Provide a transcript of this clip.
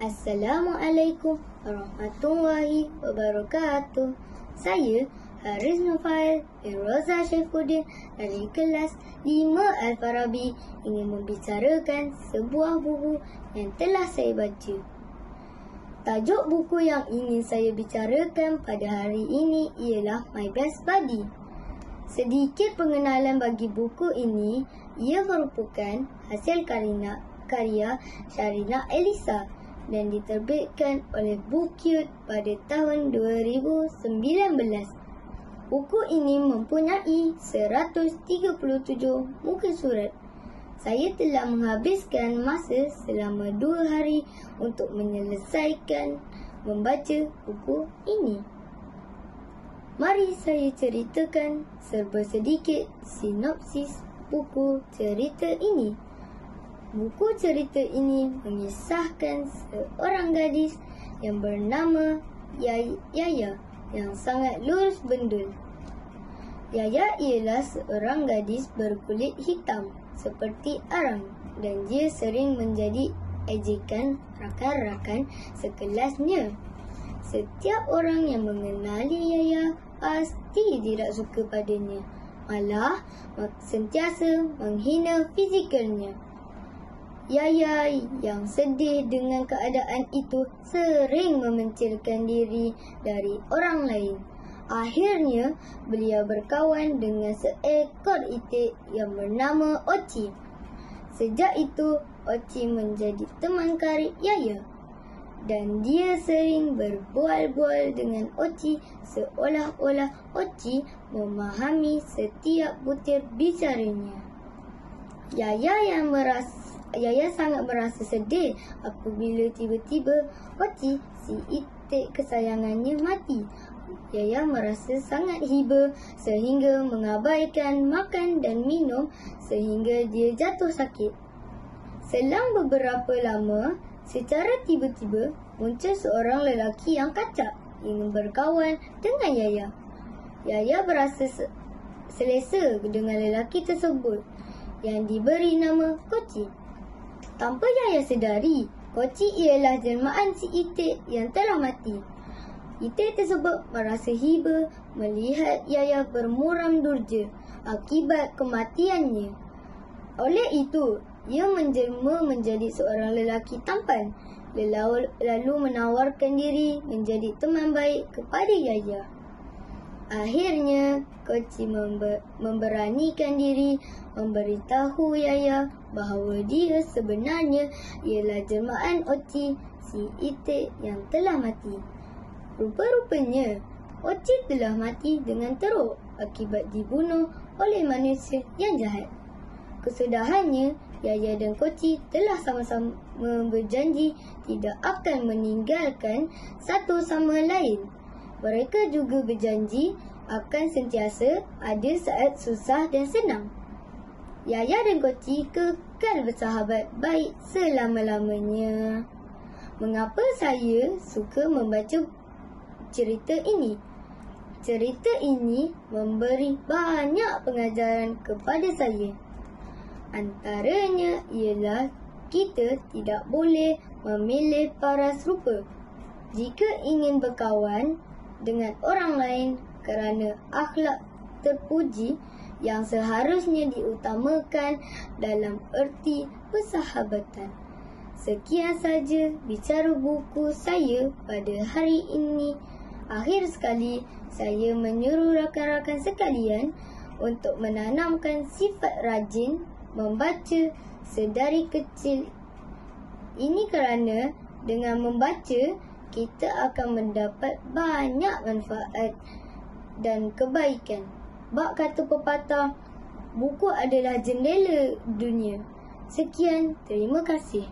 Assalamualaikum warahmatullahi wabarakatuh. Saya Haris Nufail bin Roza Syafuddin dari kelas 5 Al-Farabi ingin membicarakan sebuah buku yang telah saya baca. Tajuk buku yang ingin saya bicarakan pada hari ini ialah My Best Buddy. Sedikit pengenalan bagi buku ini, ia merupakan hasil karya Sharina Elisa dan diterbitkan oleh Bookyard pada tahun 2019. Buku ini mempunyai 137 muka surat. Saya telah menghabiskan masa selama 2 hari untuk menyelesaikan membaca buku ini. Mari saya ceritakan serba sedikit sinopsis buku cerita ini. Buku cerita ini mengisahkan seorang gadis yang bernama Yaya yang sangat lurus bendul. Yaya ialah seorang gadis berkulit hitam seperti arang dan dia sering menjadi ejekan rakan-rakan sekelasnya. Setiap orang yang mengenali Yaya pasti tidak suka padanya, malah sentiasa menghina fizikalnya. Yaya yang sedih dengan keadaan itu sering memencilkan diri dari orang lain. Akhirnya, beliau berkawan dengan seekor itik yang bernama Oci. Sejak itu, Oci menjadi teman karib Yaya. Dan dia sering berbual-bual dengan Oci seolah-olah Oci memahami setiap butir bicaranya. Yaya sangat merasa sedih apabila tiba-tiba Oci, si itik kesayangannya, mati. Yaya merasa sangat hiba sehingga mengabaikan makan dan minum sehingga dia jatuh sakit. Selang beberapa lama, secara tiba-tiba muncul seorang lelaki yang kacak ingin berkawan dengan Yaya. Yaya berasa selesa dengan lelaki tersebut yang diberi nama Koci. Tanpa Yaya sedari, Koci ialah jelmaan si itik yang telah mati. Itik tersebut merasa hiba melihat Yaya bermuram durja akibat kematiannya. Oleh itu, ia menjelma menjadi seorang lelaki tampan, lalu menawarkan diri menjadi teman baik kepada Yaya. Akhirnya, Koci memberanikan diri memberitahu Yaya bahawa dia sebenarnya ialah jelmaan Oci, si itik yang telah mati. Rupa-rupanya, Oci telah mati dengan teruk akibat dibunuh oleh manusia yang jahat. Kesudahannya, Yaya dan Koci telah sama-sama berjanji tidak akan meninggalkan satu sama lain. Mereka juga berjanji akan sentiasa ada saat susah dan senang. Yaya dan Koci kekal bersahabat baik selama-lamanya. Mengapa saya suka membaca cerita ini? Cerita ini memberi banyak pengajaran kepada saya. Antaranya ialah kita tidak boleh memilih paras rupa jika ingin berkawan dengan orang lain kerana akhlak terpuji yang seharusnya diutamakan dalam erti persahabatan. Sekian saja bicara buku saya pada hari ini. Akhir sekali, saya menyuruh rakan-rakan sekalian untuk menanamkan sifat rajin membaca sedari kecil. Ini kerana dengan membaca, kita akan mendapat banyak manfaat dan kebaikan. Bak kata pepatah, buku adalah jendela dunia. Sekian, terima kasih.